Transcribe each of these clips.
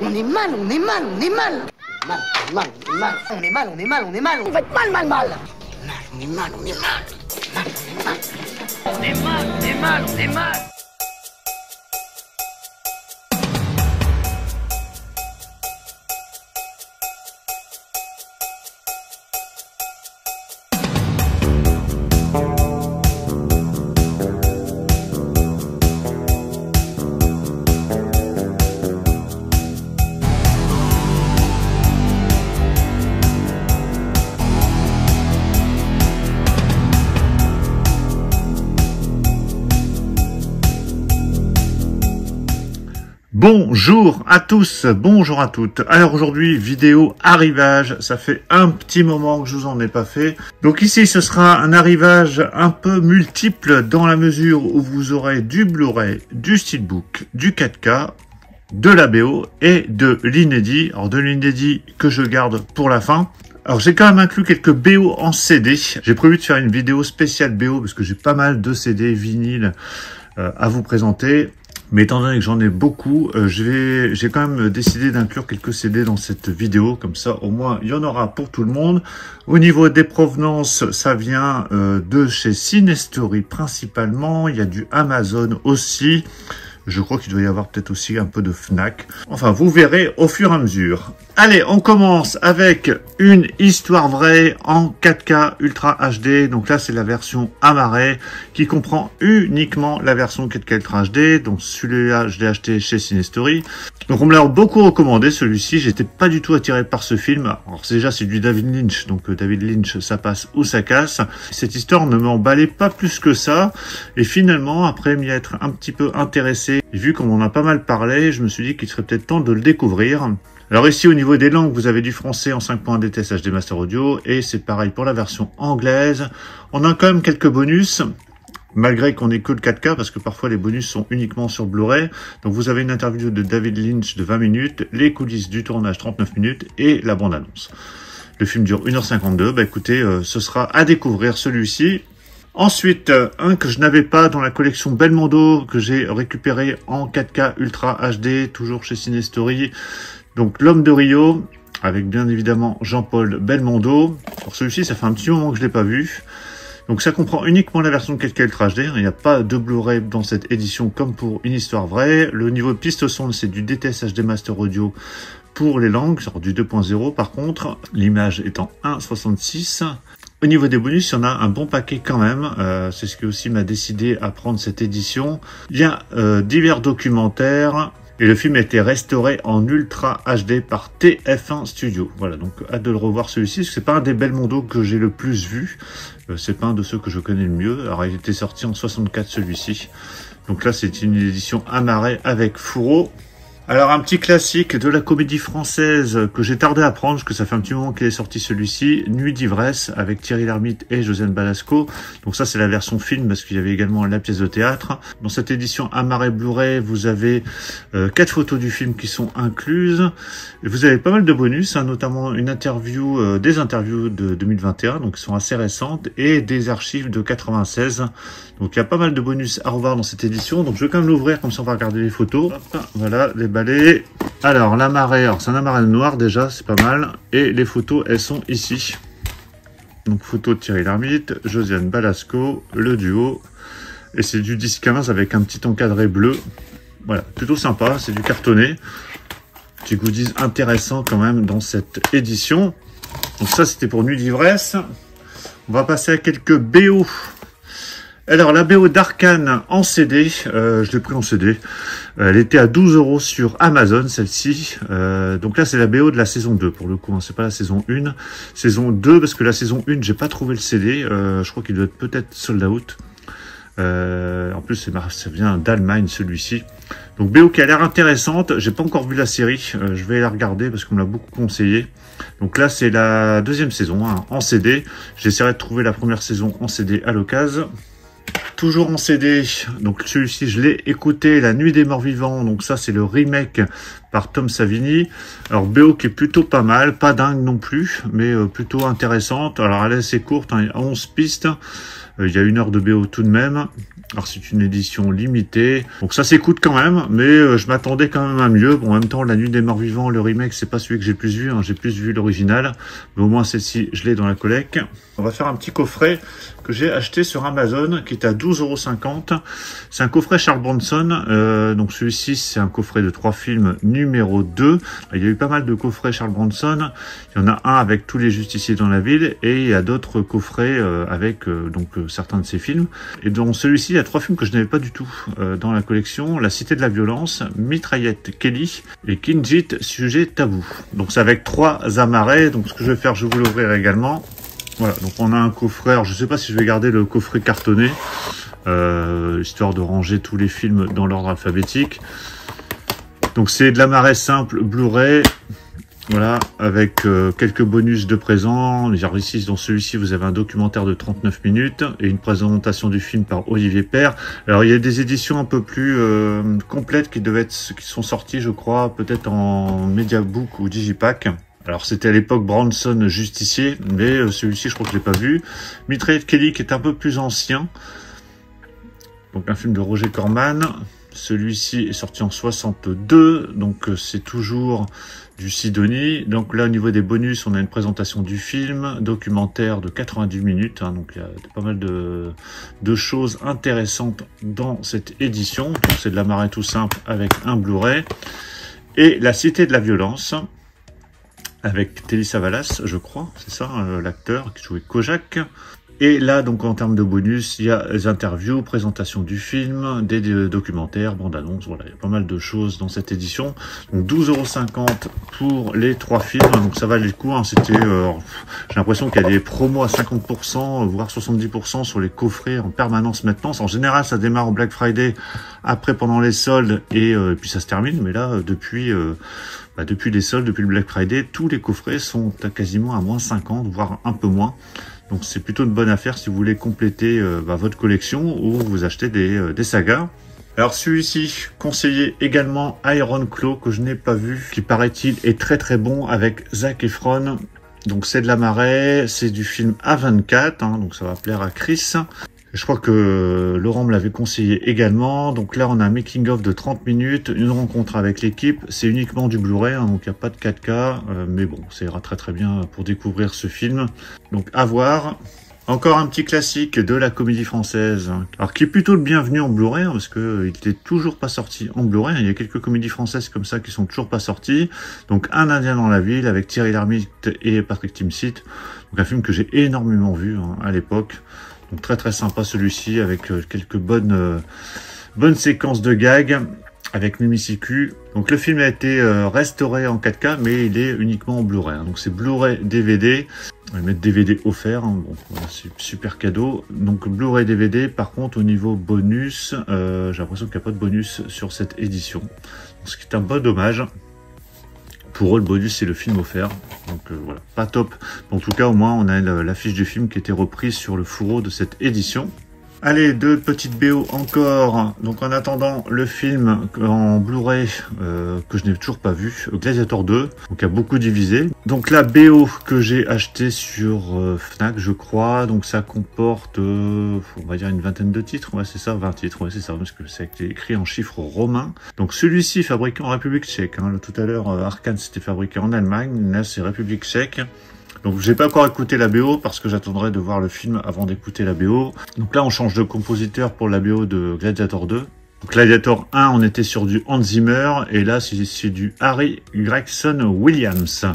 On est mal, on est mal, on est mal. Mal, mal, on est mal. On est mal, on est mal, on est mal. On va être mal, mal, mal. On est mal, on est mal. Mal, on est mal. On est mal, on est mal, on est mal. Bonjour à tous, bonjour à toutes. Alors aujourd'hui, vidéo arrivage, ça fait un petit moment que je vous en ai pas fait. Donc ici, ce sera un arrivage un peu multiple dans la mesure où vous aurez du Blu-ray, du Steelbook, du 4K, de la BO et de l'inédit. Alors de l'inédit que je garde pour la fin. Alors j'ai quand même inclus quelques BO en CD. J'ai prévu de faire une vidéo spéciale BO parce que j'ai pas mal de CD vinyle à vous présenter. Mais étant donné que j'en ai beaucoup, j'ai quand même décidé d'inclure quelques CD dans cette vidéo. Comme ça, au moins, il y en aura pour tout le monde. Au niveau des provenances, ça vient de chez Cinestory principalement. Il y a du Amazon aussi. Je crois qu'il doit y avoir peut-être aussi un peu de Fnac. Enfin, vous verrez au fur et à mesure. Allez, on commence avec une histoire vraie en 4K Ultra HD. Donc là, c'est la version Amaray qui comprend uniquement la version 4K Ultra HD. Donc celui-là, je l'ai acheté chez Cinestory. Donc on me l'a beaucoup recommandé, celui-ci. J'étais pas du tout attiré par ce film. Alors déjà, c'est du David Lynch. Donc David Lynch, ça passe ou ça casse. Cette histoire ne m'emballait pas plus que ça. Et finalement, après m'y être un petit peu intéressé, et vu qu'on en a pas mal parlé, je me suis dit qu'il serait peut-être temps de le découvrir. Alors ici, au niveau des langues, vous avez du français en 5.1 DTS HD Master Audio, et c'est pareil pour la version anglaise. On a quand même quelques bonus, malgré qu'on ait que le 4K, parce que parfois les bonus sont uniquement sur Blu-ray. Donc vous avez une interview de David Lynch de 20 minutes, les coulisses du tournage 39 minutes, et la bande-annonce. Le film dure 1h52, bah écoutez, ce sera à découvrir celui-ci. Ensuite, un que je n'avais pas dans la collection Belmondo, que j'ai récupéré en 4K Ultra HD, toujours chez Cinestory. Donc, L'Homme de Rio, avec bien évidemment Jean-Paul Belmondo. Pour celui-ci, ça fait un petit moment que je l'ai pas vu. Donc, ça comprend uniquement la version 4K Ultra HD. Il n'y a pas de Blu-ray dans cette édition comme pour Une Histoire Vraie. Le niveau de piste son, c'est du DTS HD Master Audio pour les langues, genre du 2.0 par contre. L'image étant 1.66. Au niveau des bonus, il y en a un bon paquet quand même. C'est ce qui aussi m'a décidé à prendre cette édition. Il y a divers documentaires. Et le film a été restauré en Ultra HD par TF1 Studio. Voilà, donc hâte de le revoir celui-ci. C'est pas un des Belmondo que j'ai le plus vu. C'est pas un de ceux que je connais le mieux. Alors il était sorti en 64 celui-ci. Donc là c'est une édition Amaray avec fourreau. Alors un petit classique de la comédie française que j'ai tardé à prendre, parce que ça fait un petit moment qu'il est sorti celui-ci, Nuit d'ivresse, avec Thierry Lhermitte et Josiane Balasco. Donc ça c'est la version film, parce qu'il y avait également la pièce de théâtre. Dans cette édition Amaray Blu-ray, vous avez 4 photos du film qui sont incluses. Et vous avez pas mal de bonus, hein, notamment une interview, des interviews de 2021, donc qui sont assez récentes, et des archives de 96. Donc il y a pas mal de bonus à revoir dans cette édition. Donc je vais quand même l'ouvrir, comme ça on va regarder les photos. Hop, voilà, les balais. Alors l'Amaray, c'est un Amaray noir déjà, c'est pas mal. Et les photos, elles sont ici. Donc photo de Thierry Lhermitte, Josiane Balasco, le duo. Et c'est du 10-15 avec un petit encadré bleu. Voilà, plutôt sympa, c'est du cartonné. Petit goodies intéressant quand même dans cette édition. Donc ça c'était pour Nuit d'ivresse. On va passer à quelques BO. Alors, la BO d'Arcane en CD, je l'ai pris en CD. Elle était à 12 € sur Amazon, celle-ci. Donc là, c'est la BO de la saison 2, pour le coup. Hein, c'est pas la saison 1. Saison 2, parce que la saison 1, j'ai pas trouvé le CD. Je crois qu'il doit être peut-être sold out. En plus, ça vient d'Allemagne, celui-ci. Donc, BO qui a l'air intéressante. J'ai pas encore vu la série. Je vais la regarder parce qu'on me l'a beaucoup conseillé. Donc là, c'est la deuxième saison, hein, en CD. J'essaierai de trouver la première saison en CD à l'occasion. Toujours en CD, donc celui-ci je l'ai écouté, La Nuit des Morts Vivants, donc ça c'est le remake par Tom Savini. Alors BO qui est plutôt pas mal, pas dingue non plus, mais plutôt intéressante. Alors elle est assez courte, hein, 11 pistes. Il y a 1 heure de BO tout de même. Alors c'est une édition limitée, donc ça s'écoute quand même, mais je m'attendais quand même à mieux. Bon, en même temps, La Nuit des Morts Vivants, le remake, c'est pas celui que j'ai le plus vu, hein. J'ai plus vu l'original, mais au moins celle-ci, je l'ai dans la collecte. On va faire un petit coffret que j'ai acheté sur Amazon, qui est à 12,50 €. C'est un coffret Charles Bronson, donc celui-ci, c'est un coffret de 3 films numéro 2. Il y a eu pas mal de coffrets Charles Bronson. Il y en a un avec tous les justiciers dans la ville, et il y a d'autres coffrets avec certains de ses films. Et dans celui-ci, il y a 3 films que je n'avais pas du tout dans la collection: La Cité de la Violence, Mitraillette Kelly et Kinjit, Sujet Tabou. Donc c'est avec 3 amarrets. Donc ce que je vais faire, je vais vous l'ouvrir également. Voilà, donc on a un coffret. Alors, je sais pas si je vais garder le coffret cartonné, histoire de ranger tous les films dans l'ordre alphabétique. Donc c'est de l'amarret simple Blu-ray. Voilà, avec quelques bonus de présent. Genre ici, dans celui-ci, vous avez un documentaire de 39 minutes et une présentation du film par Olivier Père. Alors, il y a des éditions un peu plus complètes qui sont sorties, je crois, peut-être en Mediabook ou Digipack. Alors, c'était à l'époque Bronson Justicier, mais celui-ci, je crois que je l'ai pas vu. Mitraillette Kelly, qui est un peu plus ancien. Donc, un film de Roger Corman. Celui-ci est sorti en 62, donc c'est toujours du Sidonie. Donc là, au niveau des bonus, on a une présentation du film, documentaire de 90 minutes. Hein, donc il y a pas mal de choses intéressantes dans cette édition. Donc c'est de l'amarret tout simple avec un Blu-ray. Et La Cité de la Violence, avec Telly Savalas, je crois, c'est ça, l'acteur qui jouait Kojak. Et là, donc, en termes de bonus, il y a des interviews, présentation du film, des documentaires, bandes-annonces, voilà, il y a pas mal de choses dans cette édition. Donc, 12,50 € pour les 3 films, donc ça valait le coup, hein. C'était, j'ai l'impression qu'il y a des promos à 50%, voire 70% sur les coffrets en permanence maintenant. En général, ça démarre au Black Friday, après pendant les soldes, et puis ça se termine, mais là, depuis les soldes, depuis le Black Friday, tous les coffrets sont quasiment à moins 50, voire un peu moins. Donc c'est plutôt une bonne affaire si vous voulez compléter votre collection ou vous achetez des sagas. Alors celui-ci, conseillé également Iron Claw, que je n'ai pas vu, qui paraît-il est très très bon, avec Zac Efron. Donc c'est de l'amarret, c'est du film A24, hein, donc ça va plaire à Chris. Je crois que Laurent me l'avait conseillé également. Donc là, on a un making-of de 30 minutes, une rencontre avec l'équipe. C'est uniquement du Blu-ray, hein, donc il n'y a pas de 4K. Mais bon, ça ira très très bien pour découvrir ce film. Donc à voir. Encore un petit classique de la comédie française. Alors qui est plutôt le bienvenu en Blu-ray, hein, parce que il n'était toujours pas sorti en Blu-ray. Il y a quelques comédies françaises comme ça qui sont toujours pas sorties. Donc Un Indien dans la ville avec Thierry Lhermitte et Patrick Timsit. Donc un film que j'ai énormément vu à l'époque. Donc très très sympa celui-ci, avec quelques bonnes séquences de gags avec Mimi Siku. Donc le film a été restauré en 4K, mais il est uniquement en Blu-ray. Hein. Donc c'est Blu-ray DVD. On va mettre DVD offert. Hein. Bon, voilà, c'est super cadeau. Donc Blu-ray DVD. Par contre, au niveau bonus, j'ai l'impression qu'il n'y a pas de bonus sur cette édition. Donc, ce qui est un peu dommage. Pour eux, le bonus, c'est le film offert. Donc voilà, pas top. En tout cas, au moins, on a l'affiche du film qui était reprise sur le fourreau de cette édition. Allez, 2 petites BO encore. Donc en attendant le film en Blu-ray que je n'ai toujours pas vu, Gladiator 2, donc il y a beaucoup divisé. Donc la BO que j'ai acheté sur Fnac, je crois, donc ça comporte, on va dire une vingtaine de titres, ouais c'est ça, 20 titres, ouais c'est ça, parce que c'est écrit en chiffres romains. Donc celui-ci fabriqué en République tchèque, hein. Tout à l'heure Arkane c'était fabriqué en Allemagne, là c'est République tchèque. Donc j'ai pas encore écouté la BO parce que j'attendrai de voir le film avant d'écouter la BO. Donc là on change de compositeur pour la BO de Gladiator 2. Donc Gladiator 1 on était sur du Hans Zimmer et là c'est du Harry Gregson Williams.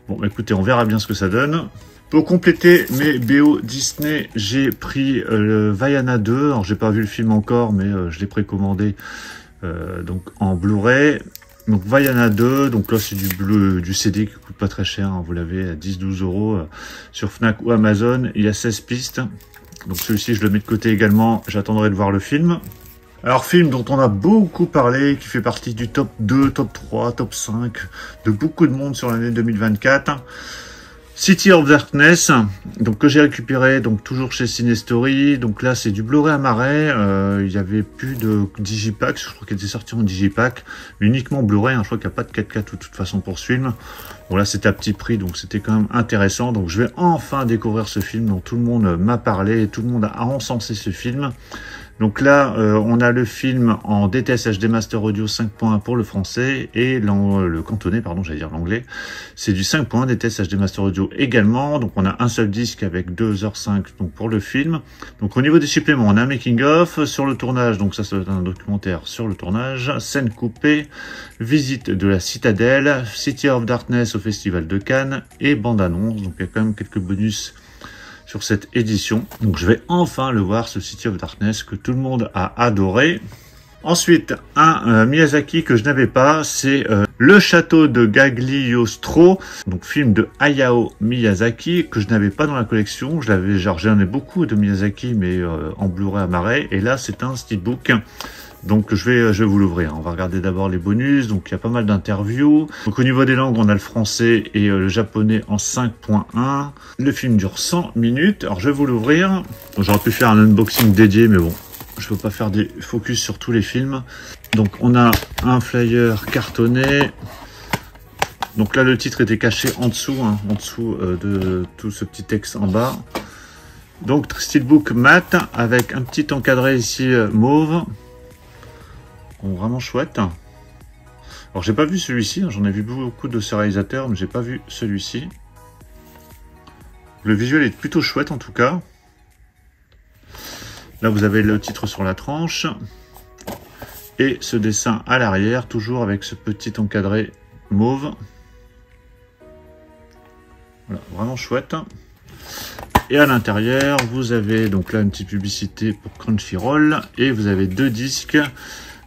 Bon écoutez, on verra bien ce que ça donne. Pour compléter mes BO Disney, j'ai pris le Vaiana 2. Alors j'ai pas vu le film encore mais je l'ai précommandé donc en Blu-ray. Donc Vaiana 2, donc là c'est du CD qui coûte pas très cher, hein, vous l'avez à 10-12 € sur Fnac ou Amazon, il y a 16 pistes, donc celui-ci je le mets de côté également, j'attendrai de voir le film. Alors film dont on a beaucoup parlé, qui fait partie du top 2, top 3, top 5 de beaucoup de monde sur l'année 2024, City of Darkness, donc que j'ai récupéré, donc toujours chez Cinestory. Donc là, c'est du Blu-ray à Marais. Il y avait plus de Digipack, je crois qu'il était sorti en Digipack, uniquement Blu-ray. Hein, je crois qu'il n'y a pas de 4K de toute façon pour ce film. Bon là, c'était à petit prix, donc c'était quand même intéressant. Donc je vais enfin découvrir ce film dont tout le monde m'a parlé, et tout le monde a encensé ce film. Donc là, on a le film en DTS HD Master Audio 5.1 pour le français et le cantonais, pardon, j'allais dire l'anglais. C'est du 5.1 DTS HD Master Audio également. Donc on a un seul disque avec 2h05 donc pour le film. Donc au niveau des suppléments, on a un making-of sur le tournage. Donc ça, c'est un documentaire sur le tournage. Scène coupée, visite de la Citadelle, City of Darkness au Festival de Cannes et bande-annonce. Donc il y a quand même quelques bonus sur cette édition. Donc je vais enfin le voir, ce City of Darkness que tout le monde a adoré. Ensuite, un Miyazaki que je n'avais pas, c'est Le Château de Cagliostro, donc film de Hayao Miyazaki que je n'avais pas dans la collection. J'en ai beaucoup de Miyazaki, mais en Blu-ray à Marais. Et là, c'est un steelbook. Donc je vais vous l'ouvrir. On va regarder d'abord les bonus. Donc il y a pas mal d'interviews. Donc au niveau des langues, on a le français et le japonais en 5.1. Le film dure 100 minutes. Alors je vais vous l'ouvrir. J'aurais pu faire un unboxing dédié, mais bon, je peux pas faire des focus sur tous les films. Donc on a un flyer cartonné. Donc là le titre était caché en dessous, hein, en dessous de tout ce petit texte en bas. Donc steelbook mat avec un petit encadré ici mauve. Bon, vraiment chouette. Alors j'ai pas vu celui-ci, hein, j'en ai vu beaucoup de ces réalisateurs, mais j'ai pas vu celui-ci. Le visuel est plutôt chouette en tout cas. Là vous avez le titre sur la tranche. Et ce dessin à l'arrière, toujours avec ce petit encadré mauve. Voilà, vraiment chouette. Et à l'intérieur, vous avez donc là une petite publicité pour Crunchyroll. Et vous avez deux disques.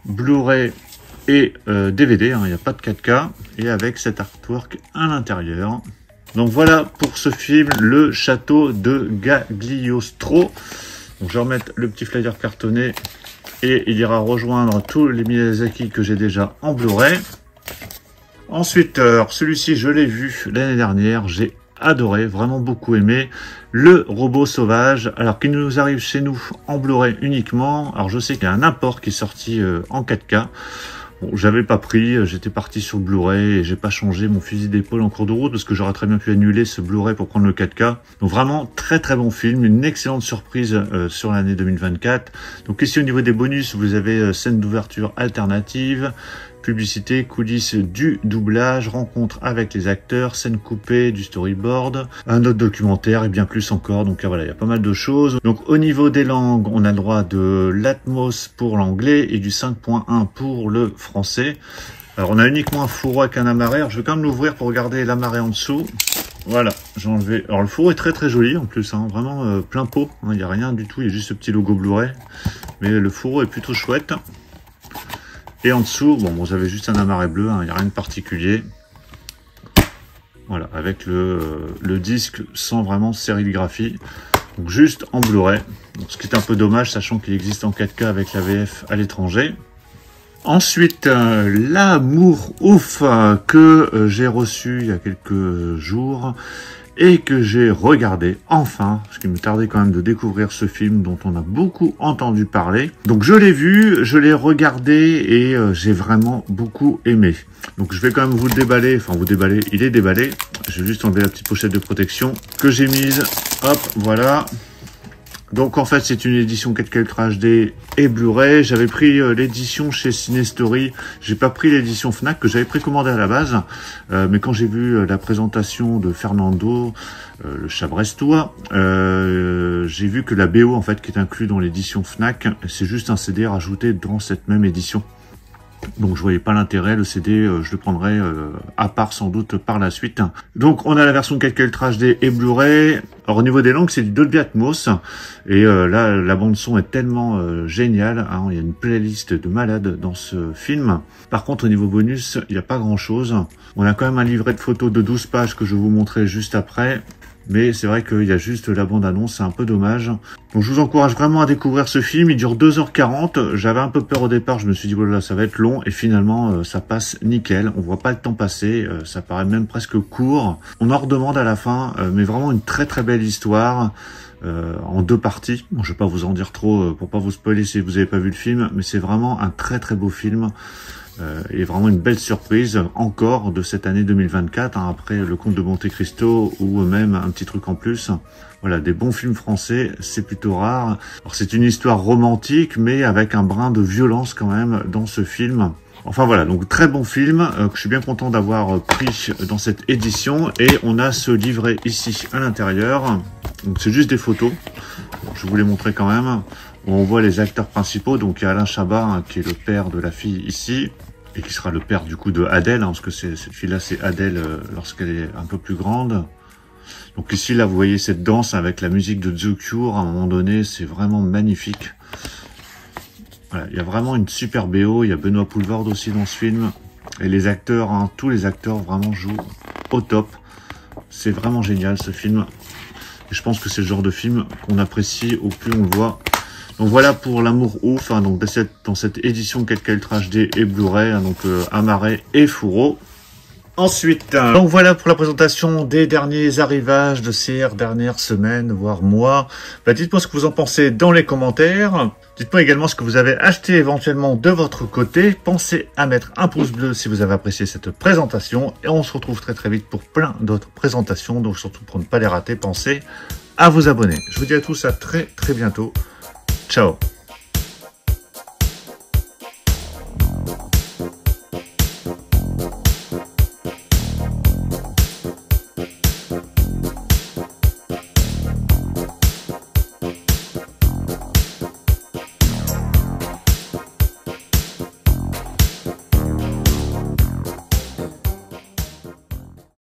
Blu-ray et DVD, hein, il n'y a pas de 4K, et avec cet artwork à l'intérieur. Donc voilà pour ce film, Le Château de Cagliostro. Donc je vais remettre le petit flyer cartonné et il ira rejoindre tous les Miyazaki que j'ai déjà en Blu-ray. Ensuite, celui-ci je l'ai vu l'année dernière, j'ai adoré, vraiment beaucoup aimé. Le Robot Sauvage, alors qu'il nous arrive chez nous en Blu-ray uniquement. Alors je sais qu'il y a un import qui est sorti en 4K. Bon, j'avais pas pris, j'étais parti sur Blu-ray et j'ai pas changé mon fusil d'épaule en cours de route parce que j'aurais très bien pu annuler ce Blu-ray pour prendre le 4K. Donc vraiment très très bon film, une excellente surprise sur l'année 2024. Donc ici au niveau des bonus, vous avez scène d'ouverture alternative, publicité, coulisses du doublage, rencontre avec les acteurs, scène coupée, du storyboard, un autre documentaire et bien plus encore. Donc voilà, il y a pas mal de choses. Donc au niveau des langues, on a le droit de l'Atmos pour l'anglais et du 5.1 pour le français. Alors on a uniquement un fourreau avec un amarré. Alors je vais quand même l'ouvrir pour regarder l'amarré en dessous. Voilà, j'ai enlevé. Alors le fourreau est très très joli en plus, hein, vraiment plein pot. Il n'y a rien du tout, il y a juste ce petit logo Blu-ray. Mais le fourreau est plutôt chouette. Et en dessous, bon, vous avez juste un amarré bleu, hein, il n'y a rien de particulier. Voilà, avec le disque sans vraiment sérigraphie. Donc juste en Blu-ray. Ce qui est un peu dommage, sachant qu'il existe en 4K avec la VF à l'étranger. Ensuite, l'amour ouf que j'ai reçu il y a quelques jours et que j'ai regardé enfin, parce qu'il me tardait quand même de découvrir ce film dont on a beaucoup entendu parler. Donc je l'ai vu, je l'ai regardé et j'ai vraiment beaucoup aimé. Donc je vais quand même vous le déballer, enfin vous déballer, il est déballé. Je vais juste enlever la petite pochette de protection que j'ai mise. Hop, voilà. Donc en fait c'est une édition 4K Ultra HD et Blu-ray. J'avais pris l'édition chez Cinestory. J'ai pas pris l'édition Fnac que j'avais précommandée à la base. Mais quand j'ai vu la présentation de Fernando, le chat brestois, j'ai vu que la BO en fait qui est inclus dans l'édition Fnac, c'est juste un CD rajouté dans cette même édition. Donc je voyais pas l'intérêt, le CD je le prendrai à part sans doute par la suite. Donc on a la version 4K Ultra HD et Blu-ray. Alors au niveau des langues c'est du Dolby Atmos et là la bande son est tellement géniale, hein. Il y a une playlist de malades dans ce film. Par contre au niveau bonus il n'y a pas grand chose. On a quand même un livret de photos de 12 pages que je vais vous montrer juste après. Mais c'est vrai qu'il y a juste la bande-annonce, c'est un peu dommage. Donc je vous encourage vraiment à découvrir ce film. Il dure 2h40. J'avais un peu peur au départ, je me suis dit voilà, ça va être long. Et finalement, ça passe nickel. On voit pas le temps passer. Ça paraît même presque court. On en redemande à la fin, mais vraiment une très très belle histoire. En 2 parties. Bon, je vais pas vous en dire trop pour pas vous spoiler si vous avez pas vu le film, mais c'est vraiment un très très beau film. Et vraiment une belle surprise encore de cette année 2024, hein, après Le Comte de Monte Cristo ou même un petit truc en plus. Voilà, des bons films français, c'est plutôt rare. Alors c'est une histoire romantique, mais avec un brin de violence quand même dans ce film. Enfin voilà, donc très bon film, que je suis bien content d'avoir pris dans cette édition. Et on a ce livret ici à l'intérieur. Donc c'est juste des photos, je vous les montrer quand même. On voit les acteurs principaux, donc il y a Alain Chabat, hein, qui est le père de la fille ici, et qui sera le père du coup de Adèle, hein, parce que cette fille-là c'est Adèle lorsqu'elle est un peu plus grande. Donc ici là vous voyez cette danse avec la musique de The Cure, à un moment donné c'est vraiment magnifique. Voilà, il y a vraiment une super BO, il y a Benoît Poelvoorde aussi dans ce film, et les acteurs, hein, tous les acteurs vraiment jouent au top. C'est vraiment génial ce film, et je pense que c'est le genre de film qu'on apprécie au plus on le voit. Donc voilà pour L'amour ouf, hein, donc dans cette édition 4K Ultra HD et Blu-ray, hein, donc Amaret et Fourreau. Ensuite, donc voilà pour la présentation des derniers arrivages de ces dernières semaines, voire mois. Bah, dites-moi ce que vous en pensez dans les commentaires. Dites-moi également ce que vous avez acheté éventuellement de votre côté. Pensez à mettre un pouce bleu si vous avez apprécié cette présentation. Et on se retrouve très très vite pour plein d'autres présentations. Donc surtout pour ne pas les rater, pensez à vous abonner. Je vous dis à tous à très très bientôt. Ciao.